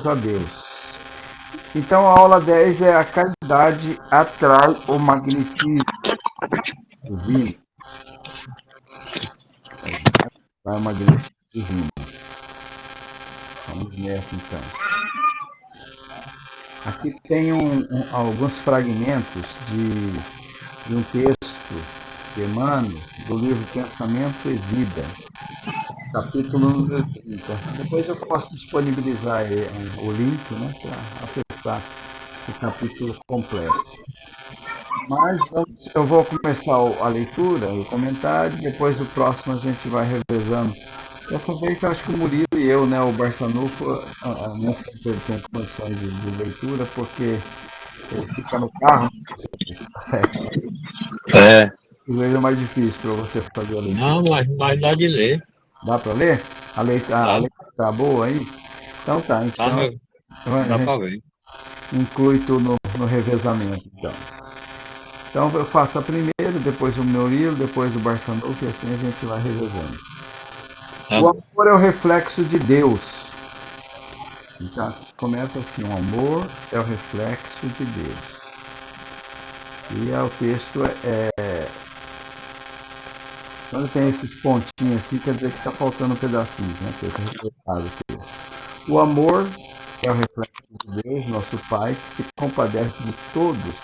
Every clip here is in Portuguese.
a Deus. Então a aula 10 é a caridade atrai o magnetismo divino. Atrai o magnetismo divino. Vamos nessa então. Aqui tem alguns fragmentos de um texto de Emmanuel, do livro Pensamento e Vida, capítulo número 30. Depois eu posso disponibilizar o link, né, para acessar o capítulo completo. Mas eu vou começar a leitura, o comentário, depois o próximo a gente vai revezando. Dessa vez eu acho que o Murilo e eu, né, o Barçanufo, não sei se ele tem condições de leitura, porque ele fica no carro. É. O é mais difícil para você fazer a leitura. Não, mas dá de ler. Dá para ler? A leitura tá boa aí? Então tá, então dá para ver. Inclui tudo no revezamento, então. Então eu faço a primeira, depois o Murilo, depois o Barçanufo, e assim a gente vai revezando. O amor é o reflexo de Deus. Então, começa assim, o amor é o reflexo de Deus. E o texto quando tem esses pontinhos assim, quer dizer que está faltando um pedacinho, né? O amor é o reflexo de Deus, nosso Pai, que se compadece de todos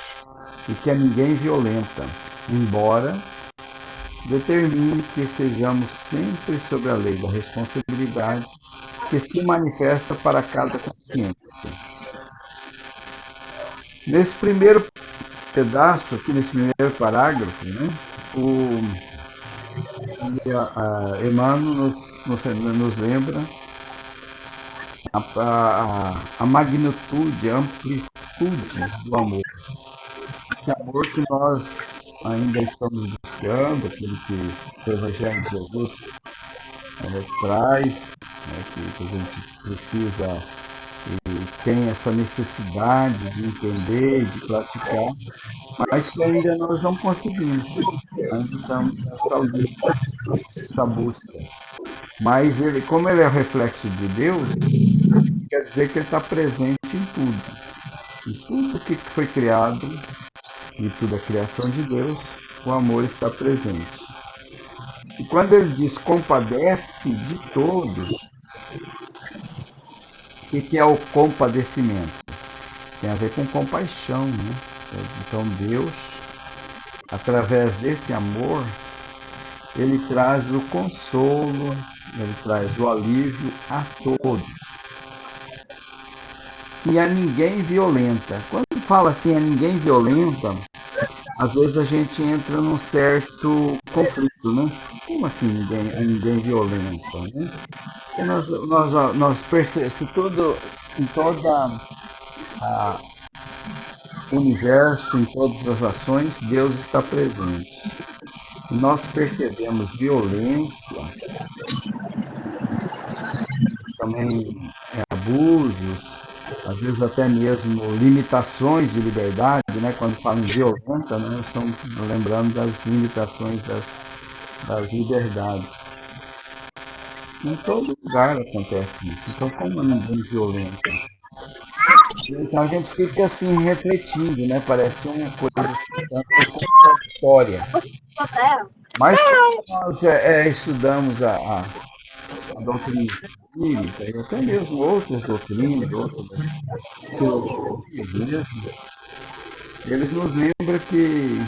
e que a ninguém violenta, embora determine que sejamos sempre sob a lei da responsabilidade que se manifesta para cada consciência. Nesse primeiro pedaço, aqui nesse primeiro parágrafo, né, Emmanuel nos lembra a magnitude, a amplitude do amor. Esse amor que nós ainda estamos buscando, aquele que o Evangelho de Jesus traz, né, que a gente precisa e tem essa necessidade de entender, de praticar, mas que ainda nós não conseguimos. Ainda estamos nessa luta, nessa busca. Mas como ele é o reflexo de Deus, quer dizer que ele está presente em tudo. Em tudo que foi criado, e tudo a criação de Deus, o amor está presente. E quando ele diz compadece de todos, o que é o compadecimento? Tem a ver com compaixão, né? Então Deus, através desse amor, ele traz o consolo, ele traz o alívio a todos. E a ninguém violenta. Quando fala assim, a ninguém violenta, às vezes a gente entra num certo conflito, né? Como assim ninguém violenta, né? Nós percebemos que em toda o universo, em todas as ações, Deus está presente. E nós percebemos violência, também abusos, às vezes até mesmo limitações de liberdade, né? Quando falam em violenta, né? Estamos lembrando das limitações das liberdades. Em todo lugar acontece isso. Então, como ninguém violenta? Então a gente fica assim refletindo, né? Parece uma coisa assim, contraditória. Mas nós estudamos a doutrina espírita e até mesmo outras doutrinas, outras filosofias mesmo, eles nos lembram que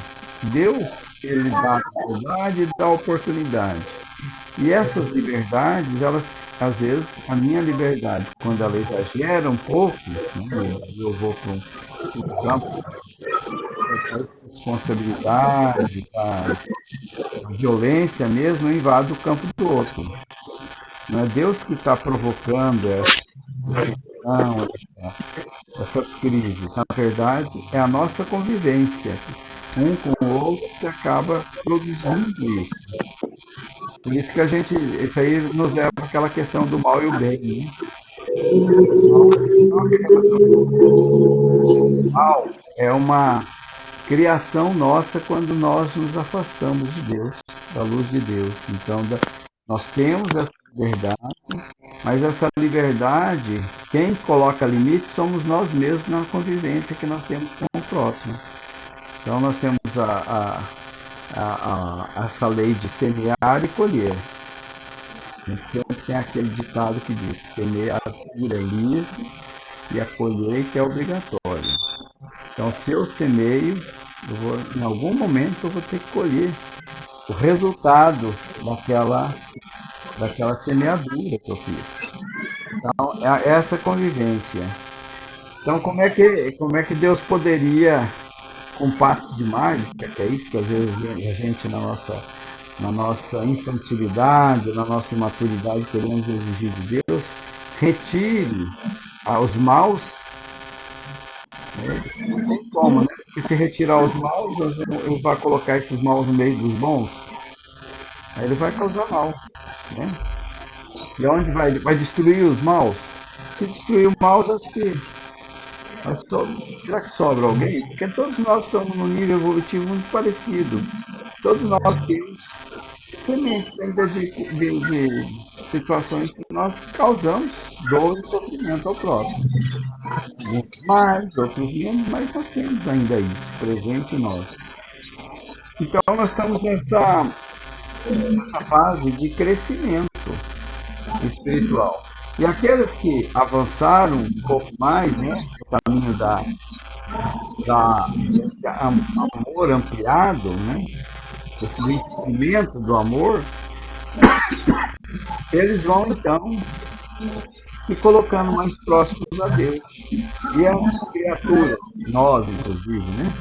Deus ele dá a liberdade e dá a oportunidade. E essas liberdades, elas, às vezes, a minha liberdade, quando ela exagera um pouco, né, eu vou para um campo da responsabilidade, da violência mesmo, eu invado o campo do outro. Não é Deus que está provocando essas crises. Na verdade, é a nossa convivência, um com o outro, que acaba produzindo isso. Por isso que isso aí nos leva àquela questão do mal e o bem, né? O mal é uma criação nossa quando nós nos afastamos de Deus, da luz de Deus. Então, nós temos essa Verdade. Mas essa liberdade, quem coloca limite somos nós mesmos na convivência que nós temos com o próximo. Então nós temos essa lei de semear e colher. Sempre tem aquele ditado que diz: semear é livre e a colheita é obrigatória. Então, se eu semeio, em algum momento eu vou ter que colher o resultado daquela semeadura que eu fiz. Então, é essa convivência. Então, como é que Deus poderia, com passe de mágica, que é isso que às vezes a gente, na nossa infantilidade, na nossa imaturidade, queremos exigir de Deus, retire os maus? Não tem como, né? Porque se retirar os maus, ele vai colocar esses maus no meio dos bons, aí ele vai causar mal, né? E onde vai destruir os maus? Se destruir os maus, acho que será que sobra alguém? Porque todos nós estamos num nível evolutivo muito parecido. Todos nós temos sementes ainda de situações que nós causamos dor e sofrimento ao próximo. Muitos mais, outros menos, mas nós temos ainda isso presente em nós. Então nós estamos nessa fase de crescimento espiritual. E aqueles que avançaram um pouco mais, né, no caminho desse amor ampliado, né, desse crescimento do amor, eles vão então se colocando mais próximos a Deus. E as criaturas, nós inclusive, né,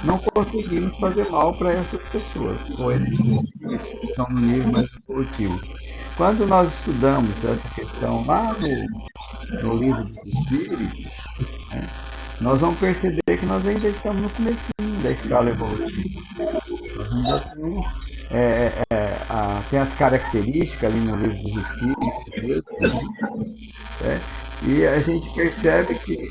não conseguimos fazer mal para essas pessoas, ou esses que estão no nível mais evolutivo. Quando nós estudamos essa questão lá no livro dos Espíritos, né, nós vamos perceber que nós ainda estamos no comecinho da escala evolutiva. Nós ainda temos, tem as características ali no livro dos Espíritos, né, e a gente percebe que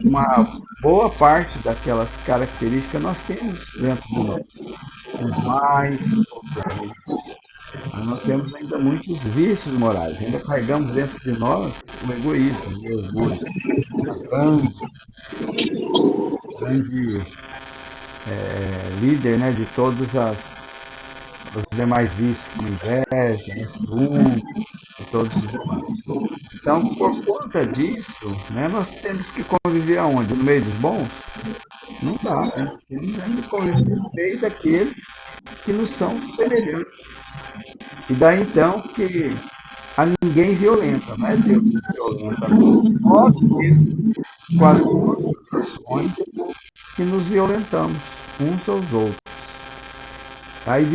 uma boa parte daquelas características nós temos dentro de nós. Os mais, nós temos ainda muitos vícios morais, ainda carregamos dentro de nós o egoísmo, o orgulho, grande líder, né, de todos os demais vícios, como inveja, né, ciúme, e todos os demais. Então, por conta disso, né, nós temos que conviver aonde? No meio dos bons? Não dá, né? Temos ainda que conviver no meio daqueles que nos são semelhantes. E daí então que a ninguém violenta, não é Deus que violenta, nós mesmos, com as nossas ações, que nos violentamos uns aos outros. Aí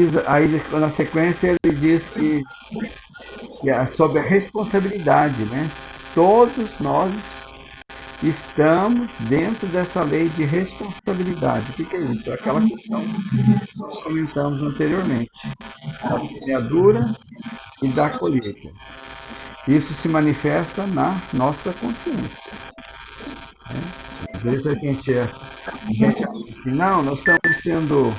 na sequência ele diz que é sobre a responsabilidade, né? Todos nós estamos dentro dessa lei de responsabilidade. O que é isso? É aquela questão que nós comentamos anteriormente, da semeadura e da colheita. Isso se manifesta na nossa consciência. Né? Às vezes a gente acha assim, não, nós estamos sendo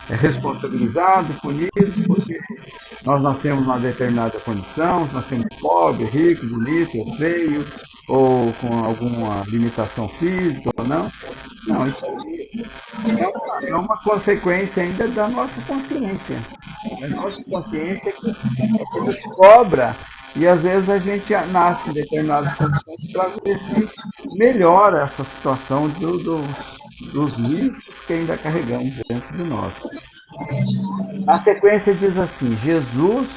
responsabilizados, punidos, porque nós nascemos numa determinada condição, nascemos pobre, rico, bonito, ou feio, ou com alguma limitação física ou não. Não, isso aí é uma consequência ainda da nossa consciência. A nossa consciência que nos cobra e às vezes a gente nasce em determinadas condições para ver se melhora essa situação dos vícios que ainda carregamos dentro de nós. A sequência diz assim: Jesus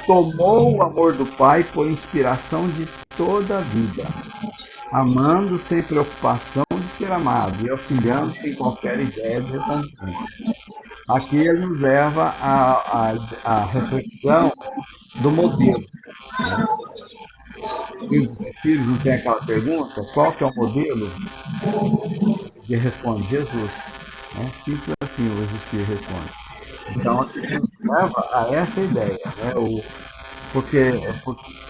tomou o amor do Pai por inspiração de toda a vida, amando sem preocupação de ser amado e auxiliando sem qualquer ideia de recompensa. Aqui ele nos leva à reflexão do modelo. O livro dos Espíritos não tem aquela pergunta? Qual que é o modelo? Ele responde: Jesus. Simples assim, os Espíritos respondem. Então, aqui nos leva a essa ideia, né? Porque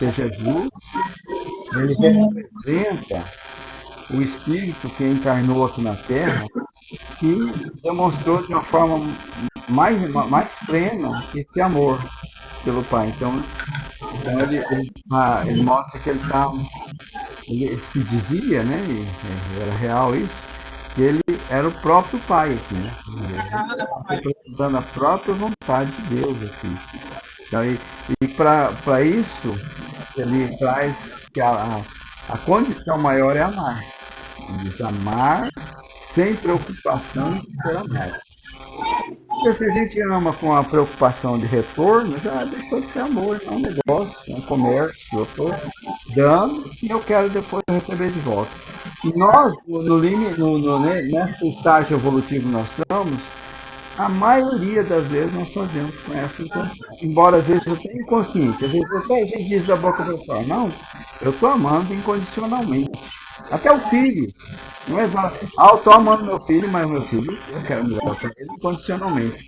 Jesus, ele representa o Espírito que encarnou aqui na Terra, que demonstrou de uma forma mais plena esse amor. pelo Pai. Então ele mostra que ele se dizia, né, e era real isso, que ele era o próprio Pai aqui, né? Representando a própria vontade de Deus aqui. Então, e para isso, ele traz que a condição maior é amar. Ele diz amar sem preocupação de ser amado. Porque se a gente ama com a preocupação de retorno, já deixou de ser amor, é um negócio, é um comércio. Eu estou dando e eu quero depois receber de volta. E nós, nesse estágio evolutivo nós estamos, a maioria das vezes nós fazemos com essa intenção. Embora às vezes eu tenha inconsciente, às vezes até a gente diz da boca para fora, não, eu estou amando incondicionalmente. Até o filho. Não é eu estou amando meu filho, mas o meu filho, eu quero me dar para ele incondicionalmente.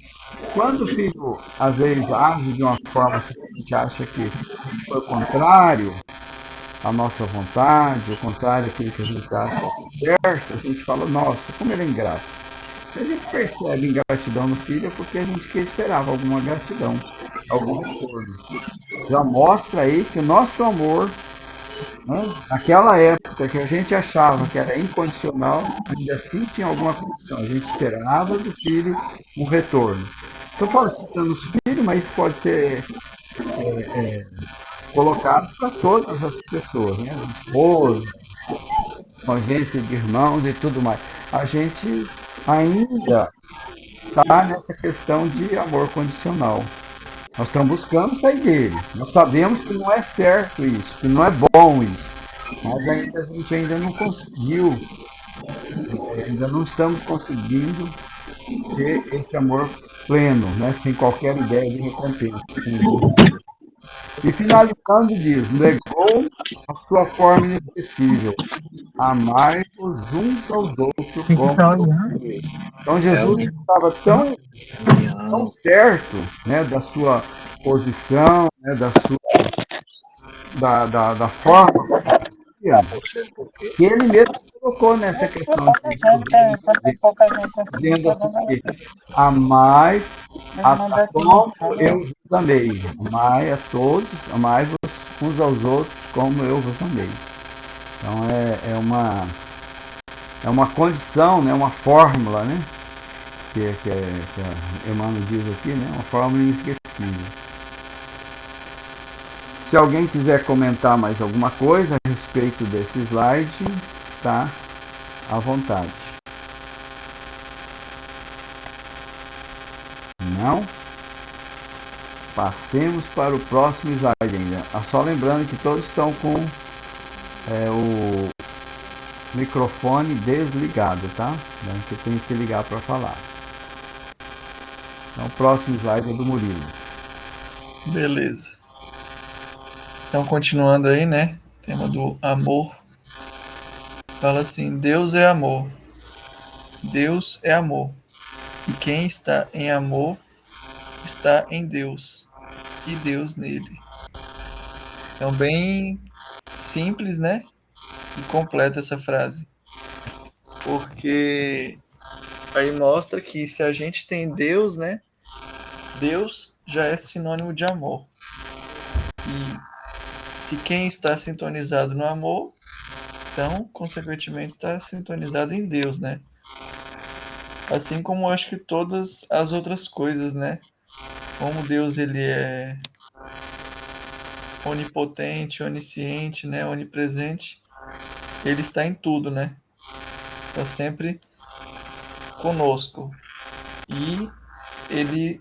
Quando o filho, às vezes, age de uma forma que a gente acha que foi o contrário à nossa vontade, o contrário daquilo que a gente acha certo, a gente fala, nossa, como ele é ingrato. Se a gente percebe ingratidão no filho é porque a gente esperava alguma gratidão, algum retorno. Já mostra aí que o nosso amor, né, naquela época que a gente achava que era incondicional, ainda assim tinha alguma condição. A gente esperava do filho um retorno. Estou falando os filhos, mas isso pode ser colocado para todas as pessoas, né? Esposa, convivência de irmãos e tudo mais. A gente ainda está nessa questão de amor condicional. Nós estamos buscando sair dele. Nós sabemos que não é certo isso, que não é bom isso. Mas a gente ainda não conseguiu, ainda não estamos conseguindo ter esse amor pleno, né? Sem qualquer ideia de recompensa. E finalizando diz, negou a sua forma inacessível, amai-vos uns aos outros como eu. Então Jesus estava tão certo, né, da sua posição, né, da forma que ele mesmo colocou nessa questão dizendo assim, amai a como eu vos amei. Amai a todos, amai-vos uns aos outros como eu vos amei. Então é uma condição, né, uma fórmula, né, que Emmanuel diz aqui, né, uma fórmula inesquecível. Se alguém quiser comentar mais alguma coisa a respeito desse slide, está à vontade. Não? Passemos para o próximo slide ainda. Só lembrando que todos estão com o microfone desligado, tá? Que tem que ligar para falar. Então o próximo slide é do Murilo. Beleza. Então continuando aí, né? Tema do amor. Fala assim, Deus é amor. Deus é amor. E quem está em amor está em Deus e Deus nele. Então bem simples, né? E completa essa frase. Porque aí mostra que se a gente tem Deus, né? Deus já é sinônimo de amor. E se quem está sintonizado no amor, então, consequentemente, está sintonizado em Deus, né? Assim como eu acho que todas as outras coisas, né? Como Deus ele é onipotente, onisciente, né? Onipresente, ele está em tudo, né? Está sempre conosco. E ele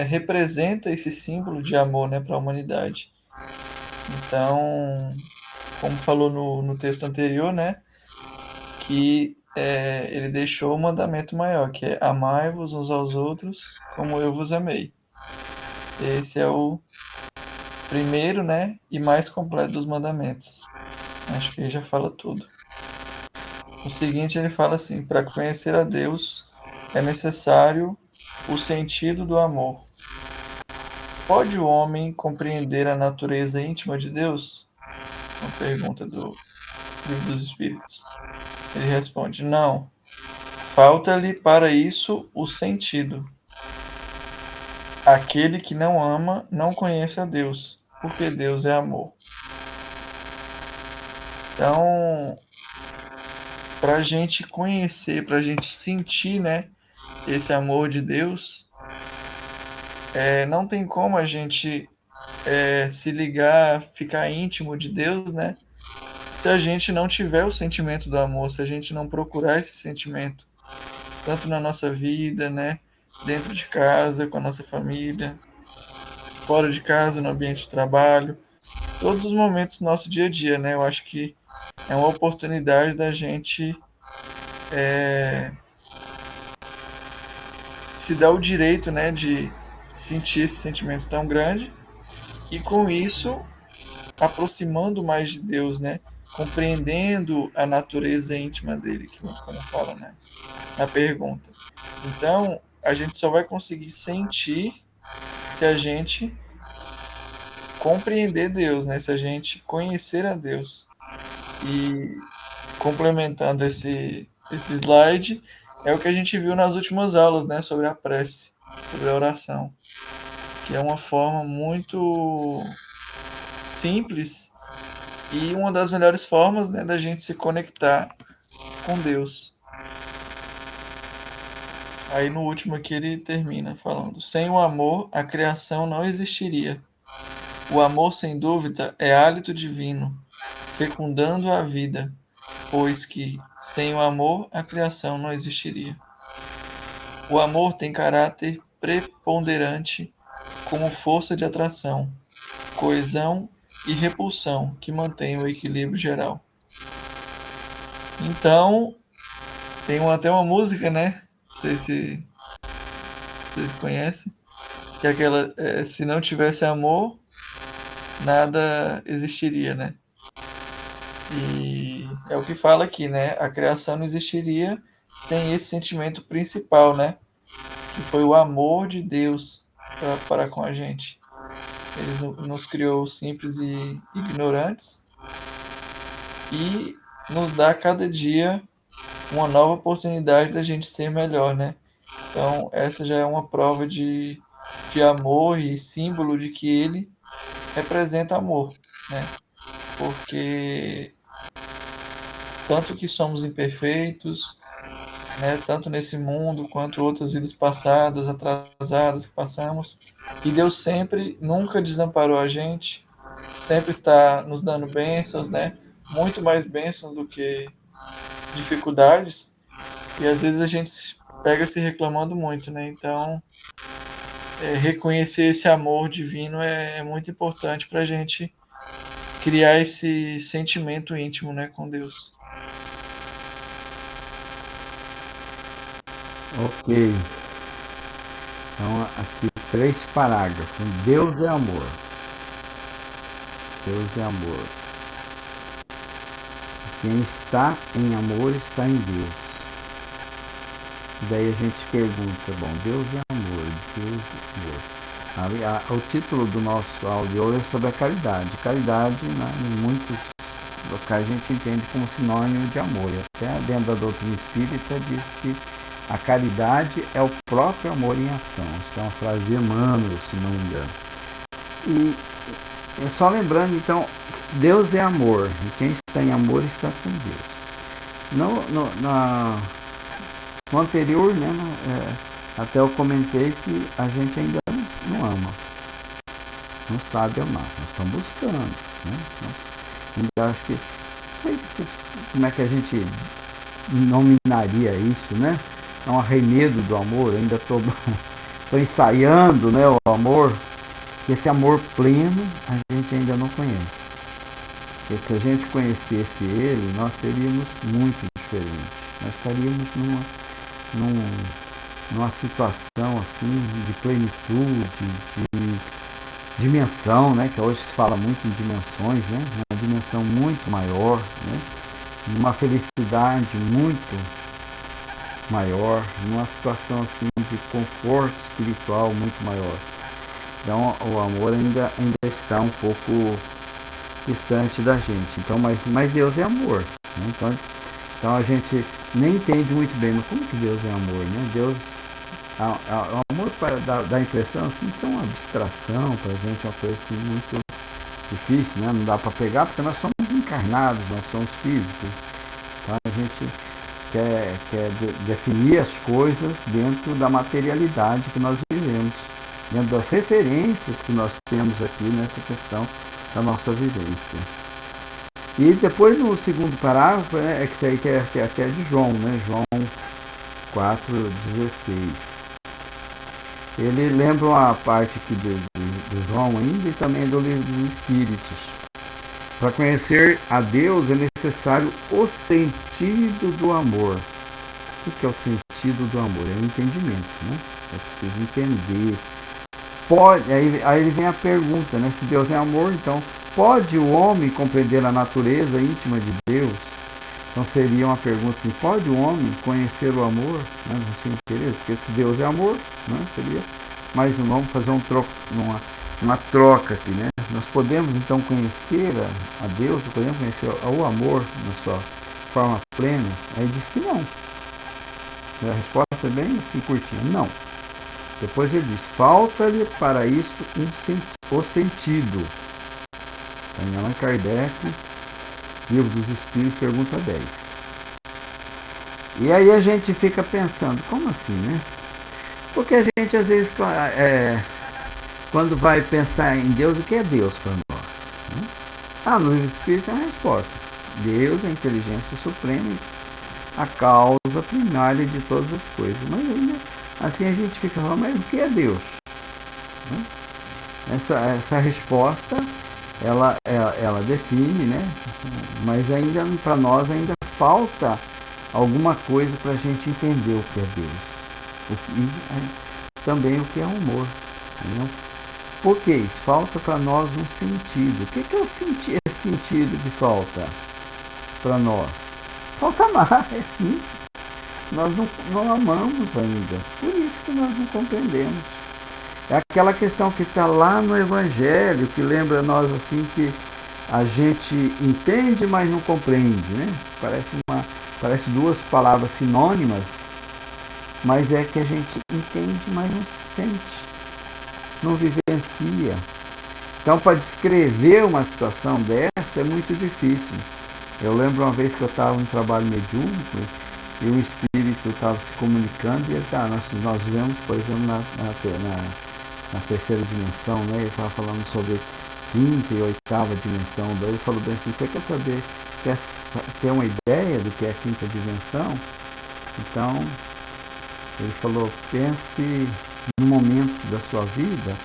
representa esse símbolo de amor, né, para a humanidade. Então, como falou no texto anterior, né, que ele deixou o mandamento maior, que é amai-vos uns aos outros como eu vos amei. Esse é o primeiro, né, e mais completo dos mandamentos. Acho que aí já fala tudo. O seguinte, ele fala assim, para conhecer a Deus é necessário o sentido do amor. Pode o homem compreender a natureza íntima de Deus? Uma pergunta do Livro dos Espíritos. Ele responde, não. Falta-lhe para isso o sentido. aquele que não ama não conhece a Deus, porque Deus é amor. Então, para a gente conhecer, para a gente sentir, né, esse amor de Deus, não tem como a gente se ligar, ficar íntimo de Deus, né, se a gente não tiver o sentimento do amor, se a gente não procurar esse sentimento, tanto na nossa vida, né, dentro de casa, com a nossa família, fora de casa, no ambiente de trabalho, todos os momentos do nosso dia a dia, né? Eu acho que é uma oportunidade da gente se dar o direito, né, de sentir esse sentimento tão grande e com isso aproximando mais de Deus, né? Compreendendo a natureza íntima dele, como fala, né, na pergunta. Então, a gente só vai conseguir sentir se a gente compreender Deus, né? Se a gente conhecer a Deus. E complementando esse slide, é o que a gente viu nas últimas aulas, né? Sobre a prece, sobre a oração. Que é uma forma muito simples e uma das melhores formas, né, da gente se conectar com Deus. Aí no último aqui ele termina falando: sem o amor, a criação não existiria. O amor, sem dúvida, é hálito divino, fecundando a vida, pois que, sem o amor, a criação não existiria. O amor tem caráter preponderante como força de atração, coesão e repulsão que mantém o equilíbrio geral. Então, tem até uma música, né? Não sei se vocês conhecem, que é aquela, se não tivesse amor, nada existiria, né? E é o que fala aqui, né? A criação não existiria sem esse sentimento principal, né? Que foi o amor de Deus para com a gente. Ele nos criou simples e ignorantes e nos dá cada dia uma nova oportunidade da gente ser melhor, né? Então, essa já é uma prova de amor e símbolo de que ele representa amor, né? Porque tanto que somos imperfeitos, né, tanto nesse mundo quanto outras vidas passadas, atrasadas que passamos, e Deus sempre, nunca desamparou a gente, sempre está nos dando bênçãos, né, muito mais bênçãos do que dificuldades, e às vezes a gente pega se reclamando muito, né, então reconhecer esse amor divino é muito importante para a gente criar esse sentimento íntimo, né, com Deus. Ok. Então, aqui 3 parágrafos. Deus é amor. Deus é amor. Quem está em amor está em Deus. Daí a gente pergunta, bom, Deus é amor, Deus é amor. O título do nosso áudio hoje é sobre a caridade. Caridade, né, em muitos locais a gente entende como sinônimo de amor. Até dentro da doutrina espírita diz que a caridade é o próprio amor em ação. Isso é uma frase de Emmanuel, se não me engano. E só lembrando, então, Deus é amor. E quem está em amor está com Deus. No anterior, né, até eu comentei que a gente ainda não ama. Não sabe amar. Nós estamos buscando. Né? Ainda acho que... Não sei como é que a gente nominaria isso, né? É um arremedo do amor, ainda estou ensaiando, né, o amor. Esse amor pleno a gente ainda não conhece. Porque se a gente conhecesse ele, nós seríamos muito diferentes. Nós estaríamos numa situação assim de plenitude, de dimensão, né, que hoje se fala muito em dimensões, né, uma dimensão muito maior, né, uma felicidade muito maior, numa situação assim de conforto espiritual muito maior. Então o amor ainda está um pouco distante da gente. Então, mas Deus é amor. Né? Então a gente nem entende muito bem, mas como que Deus é amor? Né? Deus é um amor dá a impressão assim, que é uma abstração para a gente, uma coisa assim, muito difícil, né? Não dá para pegar, porque nós somos encarnados, nós somos físicos. Tá? A gente quer definir as coisas dentro da materialidade que nós vivemos, dentro das referências que nós temos aqui nessa questão da nossa vivência. E depois no segundo parágrafo, né, que é de João, né? João 4,16. Ele lembra uma parte aqui de João ainda e também do livro dos Espíritos. Para conhecer a Deus é necessário o sentido do amor. O que é o sentido do amor? É o entendimento, né? É preciso entender. Aí vem a pergunta, né? Se Deus é amor, então pode o homem compreender a natureza íntima de Deus? Então seria uma pergunta assim, pode o homem conhecer o amor? Né? Não sei interesse, porque se Deus é amor, né? Seria mais um nome, fazer uma troca aqui, né? Nós podemos então conhecer a Deus, podemos conhecer o amor na sua forma plena? Aí diz que não. A resposta é bem assim curtinha, não. Depois ele diz, falta-lhe para isso o sentido. Em Allan Kardec, Livro dos Espíritos, pergunta 10. E aí a gente fica pensando, como assim, né? Porque a gente às vezes, quando vai pensar em Deus, o que é Deus para nós? Né? No Livro dos Espíritos é a resposta. Deus é a inteligência suprema, a causa primária de todas as coisas. Mas ainda assim a gente fica falando, mas o que é Deus? Né? Essa resposta ela define, né? Mas ainda para nós ainda falta alguma coisa para a gente entender o que é Deus e também o que é amor. Entendeu? Por que isso? Falta para nós um sentido. O que é esse sentido que falta para nós? Falta amar, é simples. Nós não amamos ainda, por isso que nós não compreendemos. É aquela questão que está lá no Evangelho, que lembra nós assim que a gente entende, mas não compreende, né? Parece duas palavras sinônimas, mas é que a gente entende, mas não sente, não vivencia. Então, para descrever uma situação dessa é muito difícil. Eu lembro uma vez que eu estava em trabalho mediúnico e o espírito estava se comunicando e ele nós vivemos, por exemplo, na terceira dimensão, né? Ele estava falando sobre quinta e oitava dimensão. Daí ele falou bem assim, você quer saber, quer ter uma ideia do que é a quinta dimensão? Então, ele falou, pense no momento da sua vida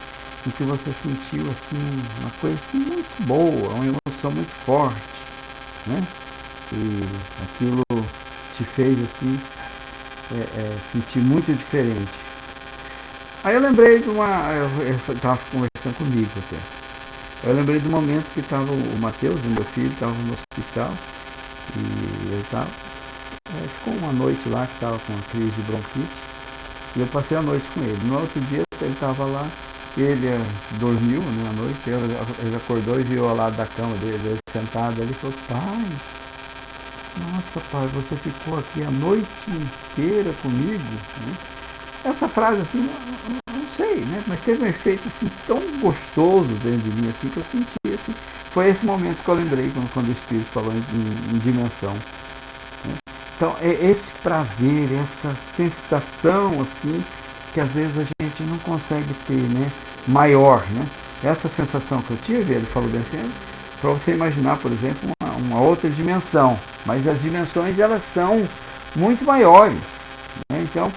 em que você sentiu assim, uma coisa assim, muito boa, uma emoção muito forte, né? E aquilo te fez assim, sentir muito diferente. Aí eu lembrei de eu estava conversando comigo até. Eu lembrei do momento que estava o Matheus, o meu filho, estava no hospital e ele ficou uma noite lá que estava com uma crise de bronquite e eu passei a noite com ele. No outro dia ele estava lá, ele dormiu, né, à noite, ele acordou e viu ao lado da cama dele sentado, ele falou, pai, nossa pai, você ficou aqui a noite inteira comigo, né? Essa frase assim, não sei, né? Mas teve um efeito assim tão gostoso dentro de mim assim que eu senti assim. Foi esse momento que eu lembrei quando o Espírito falou em dimensão. Né? Então é esse prazer, essa sensação assim que às vezes a gente não consegue ter, né? Maior, né? Essa sensação que eu tive, ele falou bem assim, para você imaginar, por exemplo, uma outra dimensão, mas as dimensões elas são muito maiores, né? Então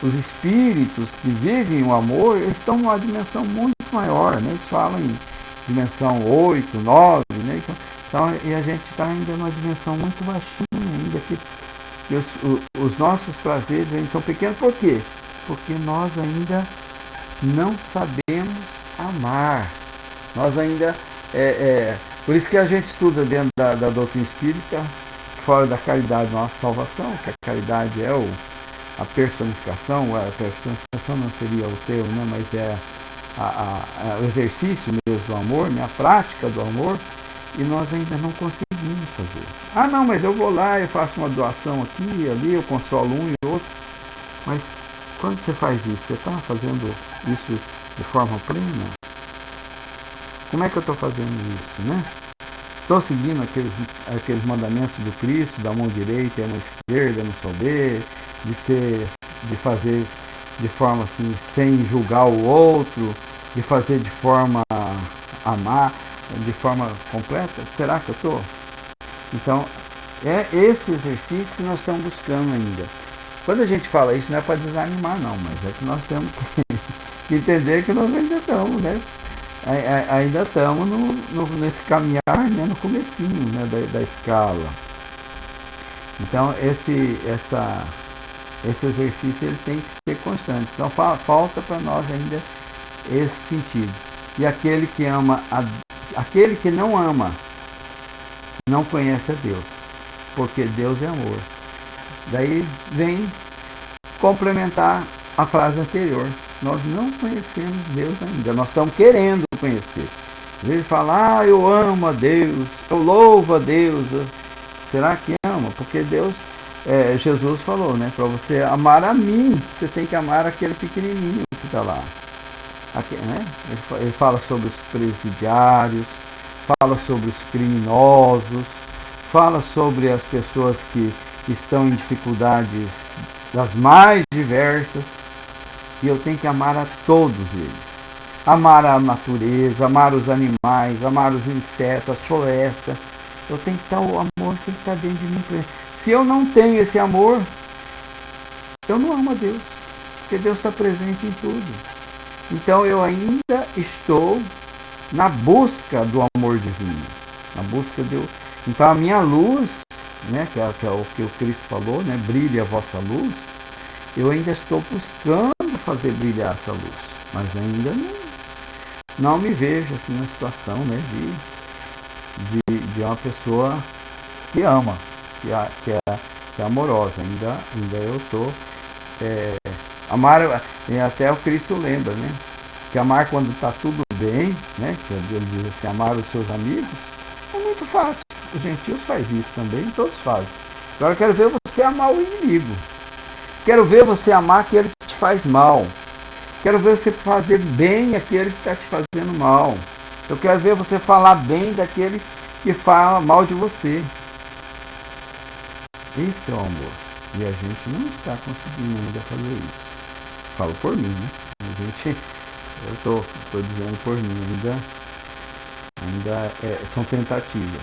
os espíritos que vivem o amor, eles estão numa dimensão muito maior, né? Eles falam em dimensão 8, 9, né? Então, e a gente está ainda numa dimensão muito baixinha ainda, que os nossos prazeres ainda são pequenos. Por quê? Porque nós ainda não sabemos amar. Nós ainda... por isso que a gente estuda dentro da doutrina espírita, fora da caridade, nossa salvação, que a caridade é a personificação não seria o termo, né? Mas é o exercício mesmo do amor, né? A prática do amor, e nós ainda não conseguimos fazer. Não, mas eu vou lá, eu faço uma doação aqui e ali, eu consolo um e outro, mas quando você faz isso, você está fazendo isso de forma plena? Como é que eu estou fazendo isso, né? Estou seguindo aqueles mandamentos do Cristo, da mão direita e a mão esquerda, não saber, de fazer de forma assim, sem julgar o outro, de fazer de forma amar, de forma completa? Será que eu estou? Então, é esse exercício que nós estamos buscando ainda. Quando a gente fala isso, não é para desanimar, não, mas é que nós temos que entender que nós ainda estamos, né? Ainda estamos nesse caminhar, né? No comecinho, né? da escala. Então, esse exercício ele tem que ser constante. Então, falta para nós ainda esse sentido. E aquele que não ama, não conhece a Deus, porque Deus é amor. Daí vem complementar a frase anterior. Nós não conhecemos Deus ainda, nós estamos querendo conhecer. Às vezes fala, eu amo a Deus, eu louvo a Deus. Será que ama? Porque Deus, Jesus falou, né? Para você amar a mim, você tem que amar aquele pequenininho que está lá. Aqui, né? Ele fala sobre os presidiários, fala sobre os criminosos, fala sobre as pessoas que estão em dificuldades das mais diversas, e eu tenho que amar a todos eles. Amar a natureza, amar os animais, amar os insetos, as florestas. Eu tenho que estar, o amor tem que estar dentro de mim. Se eu não tenho esse amor, eu não amo a Deus, porque Deus está presente em tudo. Então eu ainda estou na busca do amor divino, na busca de... Então a minha luz, né, que é o que o Cristo falou, né, brilhe a vossa luz, eu ainda estou buscando fazer brilhar essa luz, mas ainda não me vejo assim na situação, né, de uma pessoa que ama, que é amorosa. Ainda eu estou amar, até o Cristo lembra, né, que amar quando está tudo bem, né, que ele diz assim, amar os seus amigos, é muito fácil. Os gentios fazem isso também, todos fazem. Agora eu quero ver você amar o inimigo. Quero ver você amar aquele que te faz mal. Quero ver você fazer bem aquele que está te fazendo mal. Eu quero ver você falar bem daquele que fala mal de você. Esse é o amor. E a gente não está conseguindo ainda fazer isso. Falo por mim, né? Eu estou dizendo por mim, ainda são tentativas.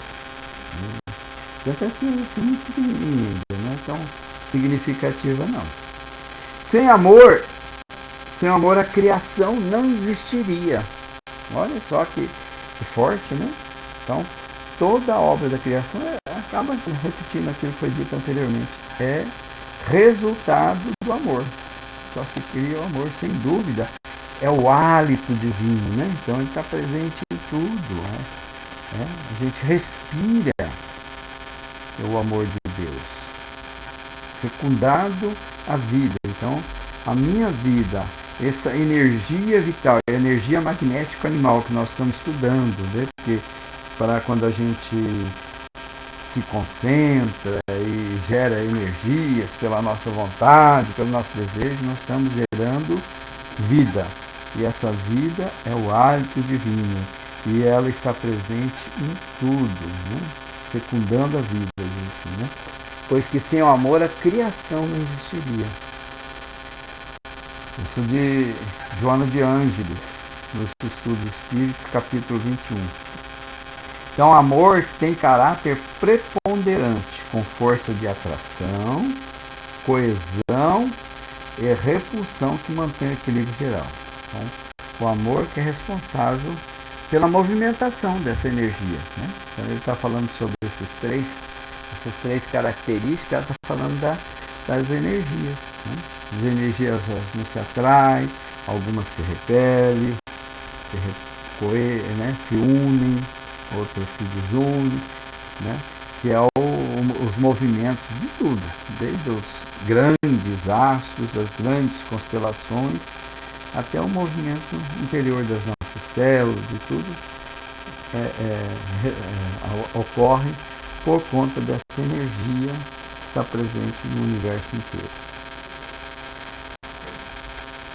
Tentativas assim, muito pequenininhas, não é tão significativa não. Sem amor a criação não existiria. Olha só que forte, né? Então, toda a obra da criação acaba repetindo aquilo que foi dito anteriormente. É resultado do amor. Só se cria o amor, sem dúvida. É o hálito divino, né? Então ele está presente em tudo, né? A gente respira o amor de Deus, fecundado a vida. Então a minha vida, essa energia vital, a energia magnética animal que nós estamos estudando, né? Porque para quando a gente se concentra e gera energias pela nossa vontade, pelo nosso desejo, nós estamos gerando vida. E essa vida é o hálito divino. E ela está presente em tudo, né? Fecundando a vida, gente, né? Pois que sem o amor a criação não existiria. Isso de Joana de Ângeles, nos Estudos Espíritos, capítulo 21. Então, amor tem caráter preponderante, com força de atração, coesão e repulsão que mantém o equilíbrio geral. Então, o amor que é responsável pela movimentação dessa energia, né? Então, ele está falando sobre essas três características, ela está falando das energias, né? As energias não se atraem, algumas se repelem, se unem, outras se desunem, né? Que é os movimentos de tudo, desde os grandes astros, as grandes constelações, até o movimento interior das nossas células e tudo ocorre por conta dessa energia que está presente no universo inteiro.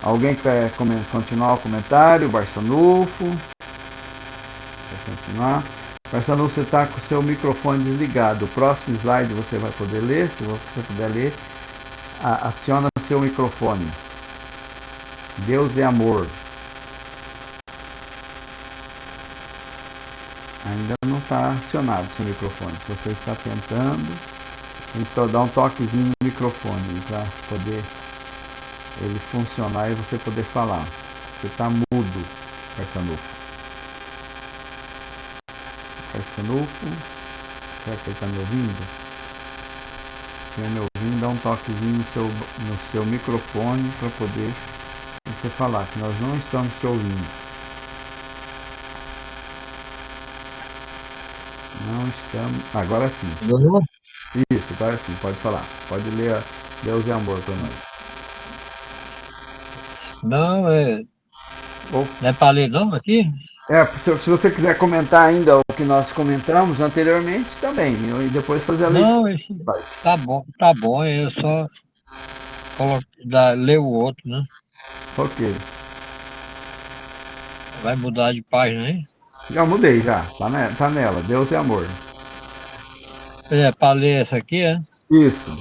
Alguém quer continuar o comentário? Barçanufo. Quer continuar? Barçanufo, você está com o seu microfone desligado. O próximo slide você vai poder ler. Se você puder ler, aciona seu microfone. Deus é amor. Ainda não está acionado seu microfone. Se você está tentando, tem que dar um toquezinho no microfone para poder ele funcionar e você poder falar. Você está mudo, Barçanufo. Barçanufo, será que ele está me ouvindo? Se ele me ouvindo, dá um toquezinho no seu microfone para poder você falar, que nós não estamos te ouvindo. Não estamos. Agora sim. Isso, agora sim, pode falar. Pode ler Deus é amor para nós. Não, não é para ler não aqui? Se você quiser comentar ainda o que nós comentamos anteriormente, também. E depois fazer a leitura. Não, esse tá bom, eu só ler o outro, né? Ok. Vai mudar de página, hein? Já mudei, já. Tá nela. Deus é amor. Para ler essa aqui, é? Isso.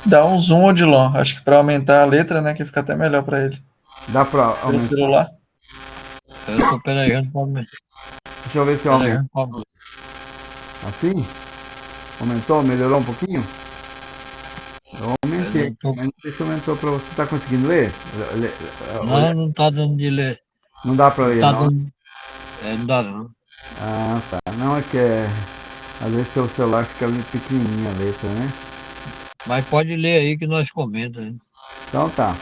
Dá um zoom, Odilon. Acho que para aumentar a letra, né? Que fica até melhor para ele. Dá para Pelo aumentar? celular. Eu tô pelejando para aumentar. Deixa eu ver se eu aumento. Assim? Aumentou? Melhorou um pouquinho? Eu aumentei. Tô... Mas não sei se aumentou para você. Tá conseguindo ler? Não tá dando de ler. Não dá para ler, Tá não? dando... não dá não. Ah, tá. Não, é que às vezes pelo celular fica ali pequenininha a letra, né? Mas pode ler aí que nós comentamos. Então tá.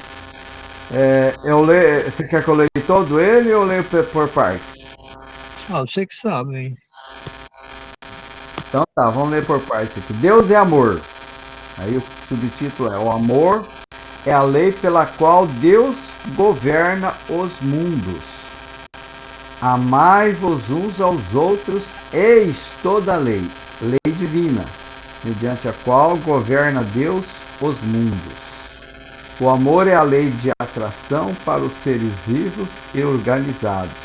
Você quer que eu leia todo ele ou eu leio por partes? Você que sabe, hein? Então tá, vamos ler por partes aqui. Deus é amor. Aí o subtítulo é: O amor é a lei pela qual Deus governa os mundos. Amai-vos uns aos outros, eis toda a lei, lei divina, mediante a qual governa Deus os mundos. O amor é a lei de atração para os seres vivos e organizados.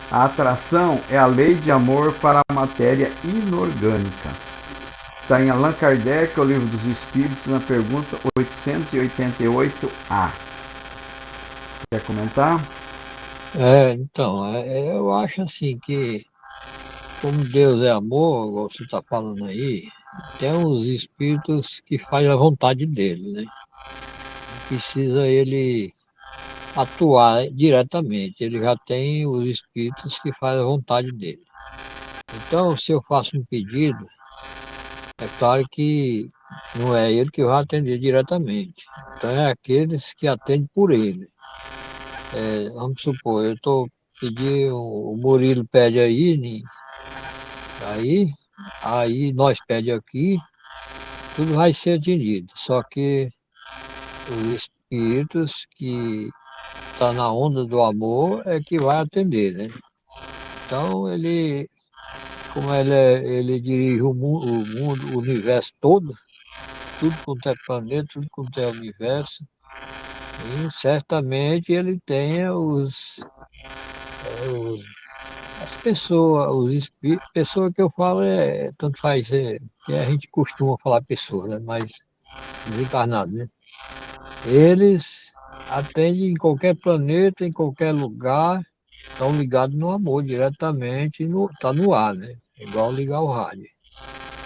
A atração é a lei de amor para a matéria inorgânica. Está em Allan Kardec, o Livro dos Espíritos, na pergunta 888A. Quer comentar? Então, eu acho assim que, como Deus é amor, igual você está falando aí, tem os espíritos que fazem a vontade dele, né? Não precisa ele atuar diretamente, ele já tem os espíritos que fazem a vontade dele. Então, se eu faço um pedido, é claro que não é ele que vai atender diretamente. Então, é aqueles que atendem por ele. Vamos supor, eu estou pedindo, o Murilo pede aí nós pede aqui, tudo vai ser atendido. Só que os espíritos que estão na onda do amor é que vai atender, né? Então como ele dirige o mundo, o universo todo, tudo quanto é planeta, tudo quanto é universo, e certamente ele tenha as pessoas, pessoa que eu falo tanto faz, que a gente costuma falar pessoa, né? Mas desencarnado, né? Eles atendem em qualquer planeta, em qualquer lugar, estão ligados no amor diretamente, tá no ar, né? É igual ligar o rádio.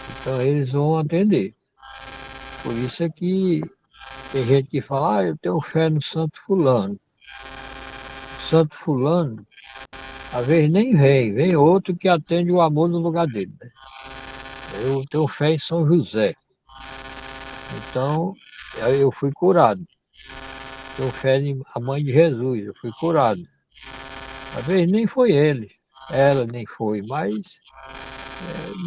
Então eles vão atender. Por isso é que tem gente que fala, eu tenho fé no santo fulano. O santo fulano, às vezes nem vem outro que atende o amor no lugar dele, né? Eu tenho fé em São José. Então, eu fui curado. Tenho fé em a mãe de Jesus, eu fui curado. Às vezes nem foi ela nem foi, mas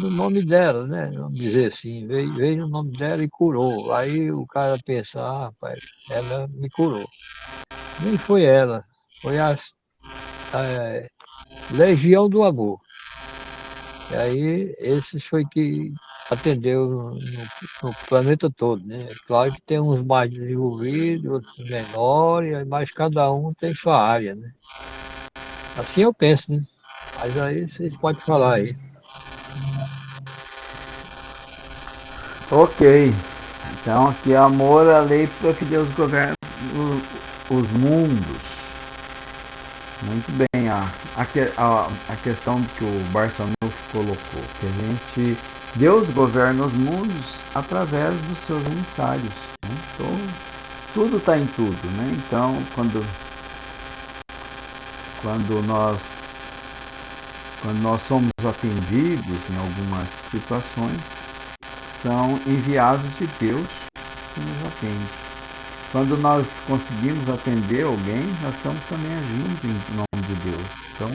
no nome dela, né? Vamos dizer assim, veio no nome dela e curou. Aí o cara pensa, rapaz, ela me curou. Nem foi ela, foi a Legião do Amor. E aí, esses foi que atendeu no planeta todo, né? Claro que tem uns mais desenvolvidos, outros menores, mas cada um tem sua área, né? Assim eu penso, né? Mas aí vocês podem falar aí. Ok. Então aqui amor a lei para que Deus governe os mundos. Muito bem, a questão que o Barçanufo colocou, que a gente, Deus governa os mundos através dos seus emissários, né? Então, tudo está em tudo, né? Então, quando nós, quando nós somos atendidos em algumas situações, são enviados de Deus que nos atende. Quando nós conseguimos atender alguém, nós estamos também agindo em nome de Deus. Então,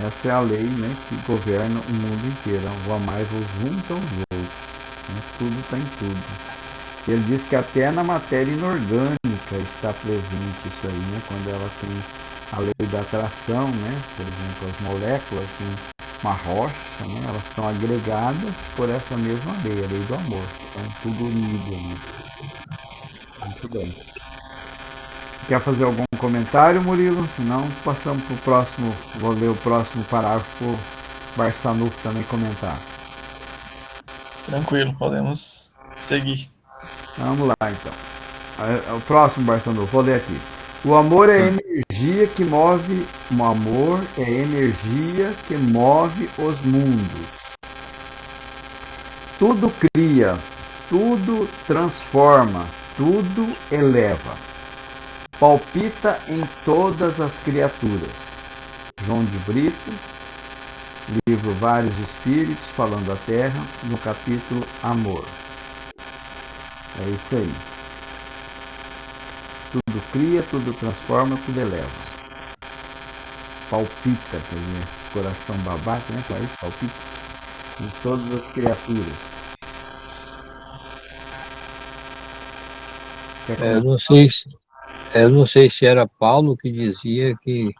essa é a lei, né, que governa o mundo inteiro. O amai-vos uns aos outros. Né? Tudo está em tudo. Ele diz que até na matéria inorgânica está presente isso aí, né? Quando ela tem a lei da atração, né? Por exemplo, as moléculas em uma rocha, né? Elas estão agregadas por essa mesma lei, a lei do amor. Então, tudo unido ali. Muito bem. Quer fazer algum comentário, Murilo? Se não, passamos para o próximo. Vou ler o próximo parágrafo. O Barçanufo também comentar. Tranquilo, podemos seguir. Vamos lá, então. O próximo, Barçanufo, vou ler aqui. O amor é a energia que move. O amor é a energia que move os mundos. Tudo cria, tudo transforma, tudo eleva. Palpita em todas as criaturas. João de Brito, livro Vários Espíritos falando a Terra, no capítulo Amor. É isso aí. Tudo cria, tudo transforma, tudo eleva. Palpita, quer dizer, coração babaca, né? Palpita em todas as criaturas. Eu não sei se era Paulo que dizia que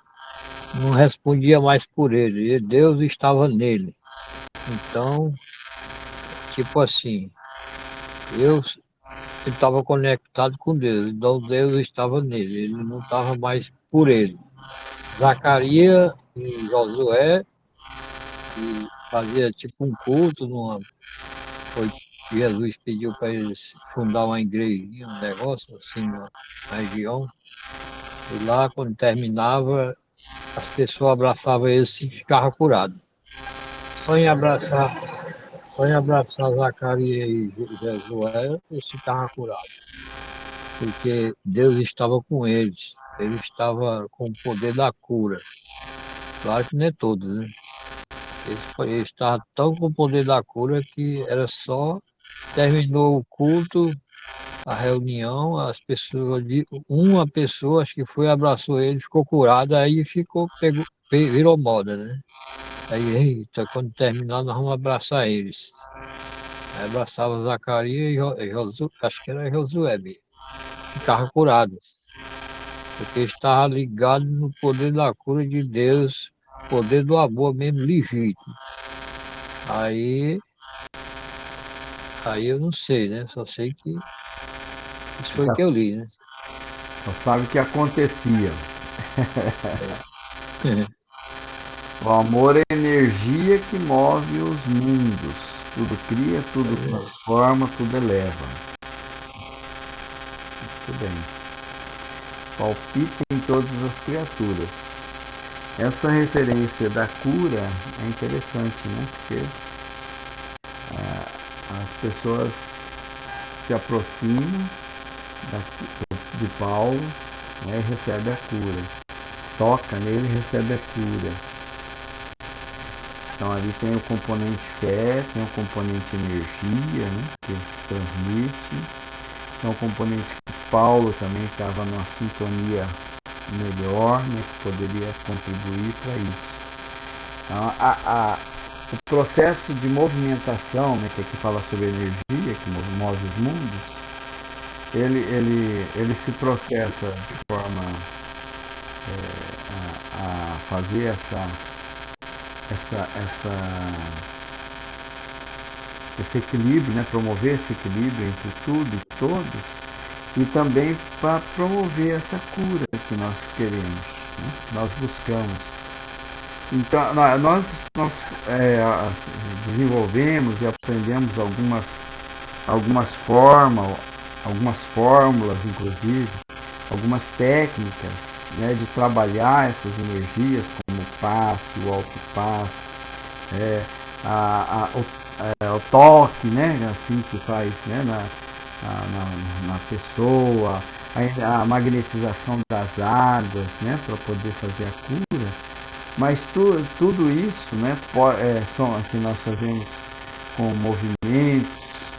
não respondia mais por ele, e Deus estava nele. Então, tipo assim, ele estava conectado com Deus, então Deus estava nele, ele não estava mais por ele. Zacarias e Josué, que fazia tipo um culto, foi Jesus pediu para eles fundar uma igrejinha, um negócio assim na região. E lá, quando terminava, as pessoas abraçavam eles e ficavam curados. Só em abraçar, só em abraçar Zacarias e Josué, eles ficavam curados. Porque Deus estava com eles. Ele estava com o poder da cura. Claro que não é todos, né? Eles estavam tão com o poder da cura que era só terminou o culto, a reunião, as pessoas, uma pessoa, acho que foi, abraçou ele, ficou curada, aí virou moda, né? Aí, eita, quando terminar, nós vamos abraçar eles. Aí abraçava Zacarias e Josué, acho que era Josué mesmo. Ficava curado, porque estava ligado no poder da cura de Deus, poder do amor mesmo legítimo. Aí eu não sei, né? Só sei que isso foi o que eu li, né? Só sabe o que acontecia. O amor é a energia que move os mundos. Tudo cria, tudo transforma, tudo eleva. Muito bem. Palpita em todas as criaturas. Essa referência da cura é interessante, né? Porque as pessoas se aproximam de Paulo, né, e recebe a cura. Toca nele e recebe a cura. Então ali tem o componente fé, tem o componente energia, né, que transmite. Tem o componente que Paulo também estava numa sintonia melhor, né, que poderia contribuir para isso. Então, o processo de movimentação, né, que aqui fala sobre energia, que move os mundos, ele se processa de forma a fazer esse equilíbrio, né? Promover esse equilíbrio entre tudo e todos, e também para promover essa cura que nós queremos, né? Nós buscamos. Então, nós desenvolvemos e aprendemos algumas fórmulas, inclusive, algumas técnicas, né, de trabalhar essas energias, como o passe, o autopasse, é, o toque, né, assim que faz, né, na pessoa, a magnetização das águas, né, para poder fazer a cura. Mas tudo isso, né, são que nós fazemos com movimentos,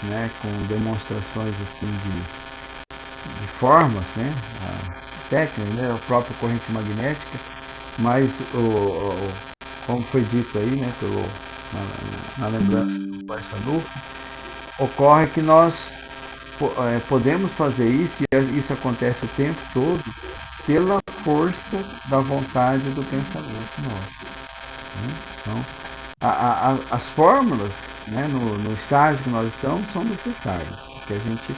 né, com demonstrações assim de formas, né, técnicas, né, a própria corrente magnética, mas como foi dito aí, né, na lembrança do Barçanufo, ocorre que nós podemos fazer isso, e isso acontece o tempo todo, pela força da vontade do pensamento nosso. Né? Então, as fórmulas, né, no estágio que nós estamos, são necessárias, porque a gente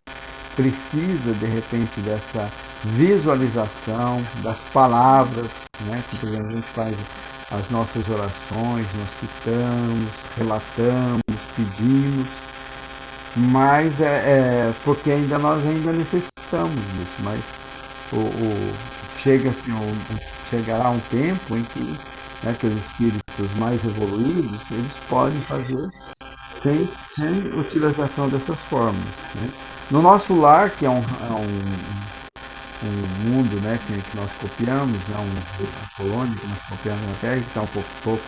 precisa, de repente, dessa visualização das palavras, né, que, por exemplo, a gente faz as nossas orações, nós citamos, relatamos, pedimos, mas porque nós ainda necessitamos disso, mas chegará um tempo em que, né, que os espíritos mais evoluídos, eles podem fazer sem utilização dessas formas. Né? No nosso lar, que é um mundo, né, que nós copiamos, né, uma colônia que nós copiamos na Terra, que está um pouco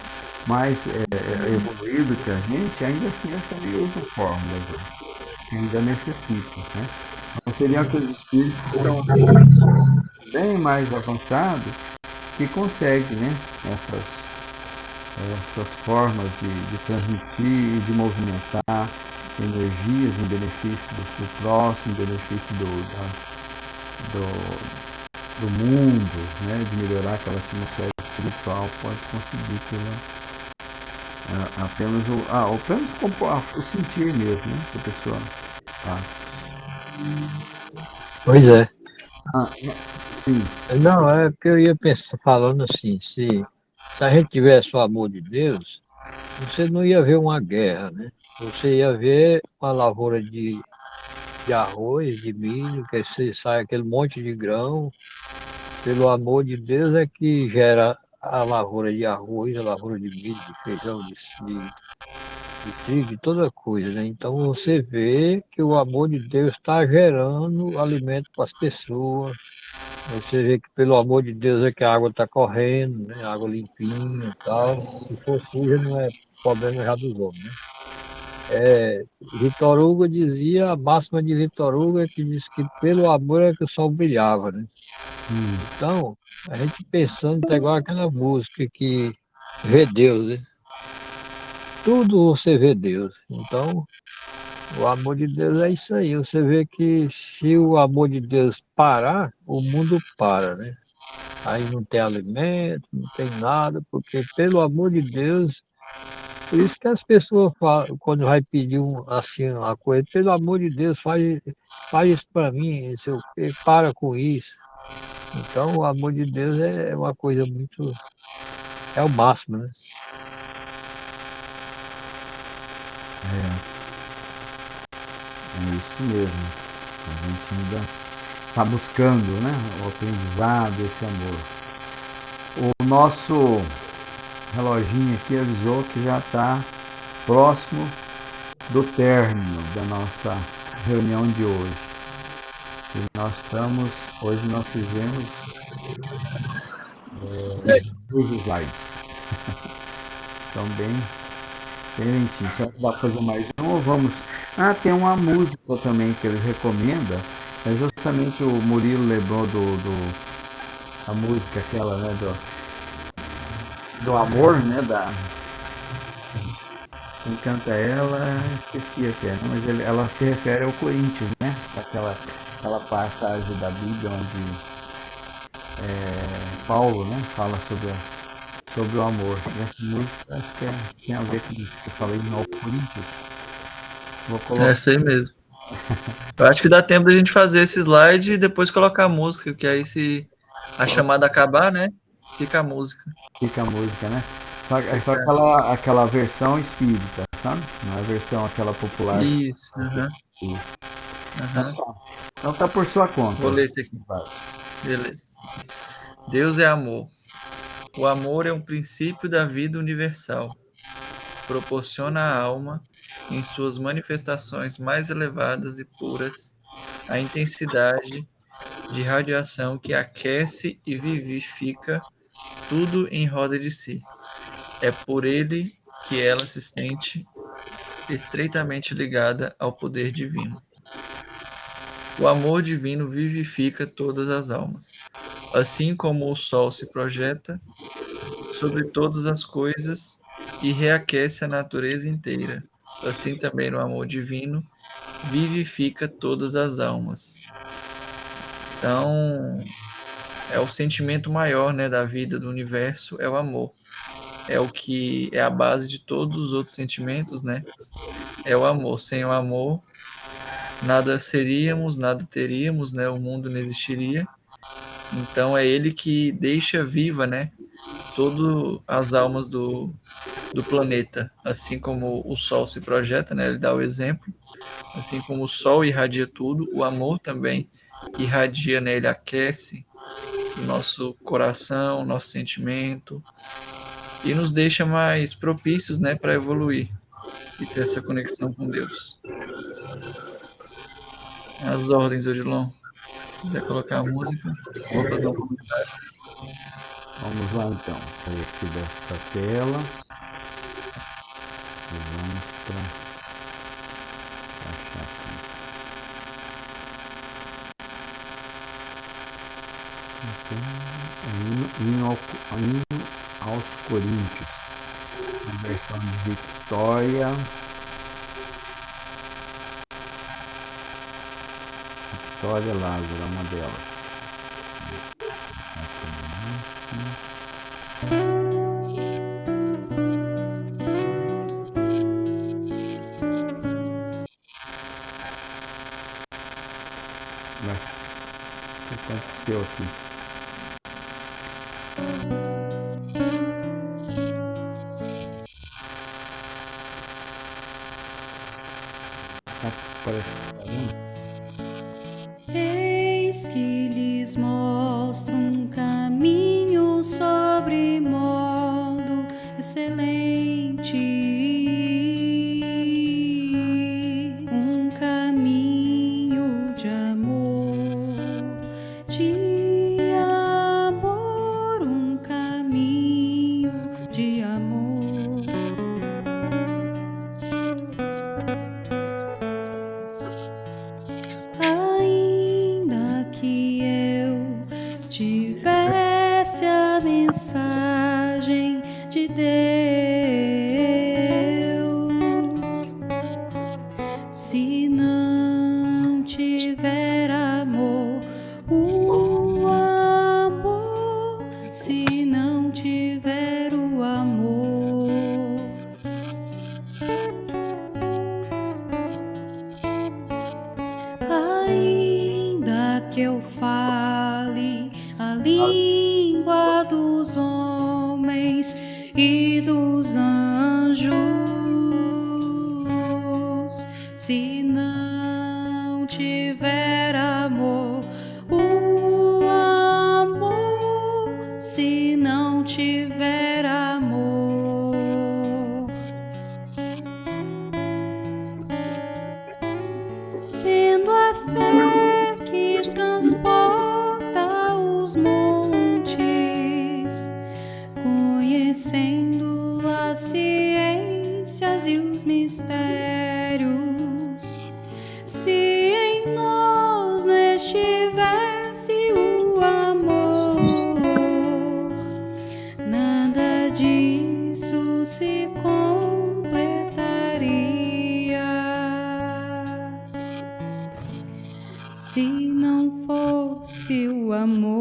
mais evoluído que a gente, ainda assim essa também usa fórmulas, que ainda necessita. Né? Então seriam aqueles espíritos que estão bem mais avançados que conseguem, né, essas formas de transmitir e de movimentar energias em benefício do próximo, em benefício do mundo, né, de melhorar aquela atmosfera espiritual, pode conseguir apenas o sentir mesmo, né, que a pessoa faz. Pois é. Sim. Não, é porque eu ia pensar, falando assim, se a gente tivesse o amor de Deus, você não ia ver uma guerra, né? Você ia ver uma lavoura de arroz, de milho, que você sai aquele monte de grão. Pelo amor de Deus é que gera a lavoura de arroz, a lavoura de milho, de feijão, de trigo, de toda coisa, né? Então você vê que o amor de Deus está gerando alimento para as pessoas. Você vê que pelo amor de Deus é que a água está correndo, né? Água limpinha e tal. Se for suja não é problema já dos homens, né? Vitor Hugo dizia, a máxima de Vitor Hugo é que diz que pelo amor é que o sol brilhava, né? Então, a gente pensando, tá igual aquela música que vê Deus, né? Tudo você vê Deus. Então, o amor de Deus é isso aí. Você vê que se o amor de Deus parar, o mundo para, né? Aí não tem alimento, não tem nada, porque pelo amor de Deus, por isso que as pessoas falam, quando vai pedir assim, uma coisa, pelo amor de Deus, faz isso para mim, para com isso. Então, o amor de Deus é uma coisa muito, é o máximo, né? É isso mesmo. A gente ainda está buscando, né, o aprendizado, esse amor. O nosso reloginho aqui avisou que já está próximo do término da nossa reunião de hoje. E hoje nós fizemos dois slides. Então bem lentinho. Será que dá para fazer mais um ou vamos? Tem uma música também que eles recomendam. É justamente o Murilo lembrou a música aquela, né, do amor, né, quem canta ela, esqueci até, né, mas ela se refere ao Coríntios, né, aquela passagem da Bíblia onde Paulo, né, fala sobre sobre o amor. E essa música acho que tem a ver com isso que eu falei em Ao Coríntios. Vou colocar. Essa aí mesmo. Eu acho que dá tempo da gente fazer esse slide e depois colocar a música, que aí se a chamada acabar, né? Fica a música. Fica a música, né? Só aquela versão espírita, sabe? Não é a versão aquela popular. Isso. Então tá por sua conta. Vou ler esse aqui. Beleza. Deus é amor. O amor é um princípio da vida universal. Proporciona à alma, em suas manifestações mais elevadas e puras, a intensidade de radiação que aquece e vivifica tudo em roda de si. É por ele que ela se sente estreitamente ligada ao poder divino. O amor divino vivifica todas as almas. Assim como o sol se projeta sobre todas as coisas e reaquece a natureza inteira, assim também o amor divino vivifica todas as almas. Então, é o sentimento maior, né, da vida, do universo, é o amor. É o que é a base de todos os outros sentimentos, né? É o amor. Sem o amor, nada seríamos, nada teríamos, né? O mundo não existiria. Então, é ele que deixa viva, né, todas as almas do planeta, assim como o Sol se projeta, né? Ele dá o exemplo, assim como o Sol irradia tudo, o amor também irradia, né? Ele aquece o nosso coração, o nosso sentimento e nos deixa mais propícios, né, para evoluir e ter essa conexão com Deus. As ordens, Odilon. Se quiser colocar a música, vou fazer um comentário. Vamos lá então. Sair aqui desta tela. E vamos para achar aqui. Então, hino aos Coríntios. A versão de Victoria. Victoria Lázaro, é uma delas. Mas o que aconteceu aqui? Parece que Eis que lhes mostro um caminho sobre modo excelente, um caminho de amor, um caminho de amor. Ainda que eu tivesse a mensagem de Deus, se não tiver amor, o amor, se não tiver o amor, ainda que eu fale a língua dos homens e dos anjos, se não tiver amor, o amor, se não tiver amor, tendo a fé que transporta os montes, conhecendo as ciências e os mistérios, se em nós não estivesse o amor, nada disso se completaria. Se não fosse o amor,